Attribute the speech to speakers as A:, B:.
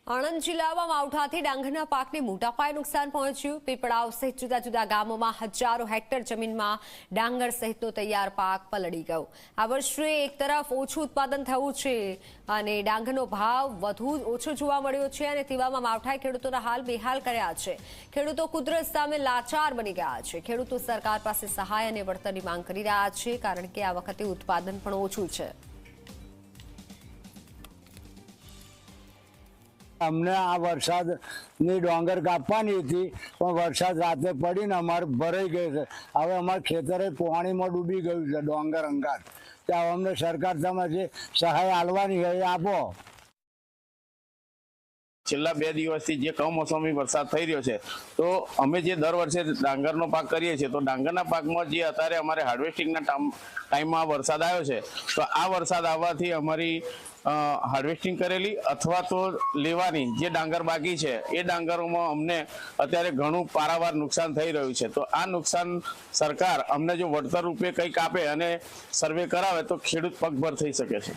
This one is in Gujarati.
A: આણંદ જિલ્લામાં માવઠાથી ડાંગરના પાકને મોટા પાયે નુકસાન પહોંચ્યું। પીપળાવ સહિત જુદા જુદા ગામોમાં હજારો હેક્ટર જમીનમાં ડાંગર સહિતનો તૈયાર પાક પલળી ગયો। આ વર્ષે એક તરફ ઓછું ઉત્પાદન થયું છે અને ડાંગરનો ભાવ વધુ ઓછો જોવા મળ્યો છે અને તેવામાં માવઠાએ ખેડૂતોના હાલ બેહાલ કર્યા છે। ખેડૂતો કુદરત સામે લાચાર બની ગયા છે। ખેડૂતો સરકાર પાસે સહાય અને વળતરની માંગ કરી રહ્યા છે કારણ કે આ વખતે ઉત્પાદન પણ ઓછું છે।
B: અમને આ વરસાદની ડોંગર કાપવાની હતી પણ વરસાદ રાતે પડીને અમારે ભરાઈ ગઈ છે। હવે અમારા ખેતરે પાણીમાં ડૂબી ગયું છે ડોંગર અંગાત। ત્યાં અમને સરકાર તમે જે સહાય આલવાની હોય એ આપો।
C: છેલ્લા 2 દિવસથી જે કમોસમી વરસાદ થઈ રહ્યો છે તો અમે જે દર વર્ષે ડાંગરનો પાક કરીએ છીએ તો ડાંગરના પાકમાં જે અત્યારે અમારે હાર્વેસ્ટિંગના ટાઈમમાં વરસાદ આવ્યો છે તો આ વરસાદ આવવાથી અમારી હાર્વેસ્ટિંગ કરેલી અથવા તો લેવાની જે ડાંગર બાકી છે એ ડાંગરોમાં અમને અત્યારે ઘણું પારાવાર નુકસાન થઈ રહ્યું છે। તો આ નુકસાન સરકાર અમને જો વળતર રૂપે કંઈક આપે અને સર્વે કરાવે તો ખેડૂત પગભર થઈ શકે છે।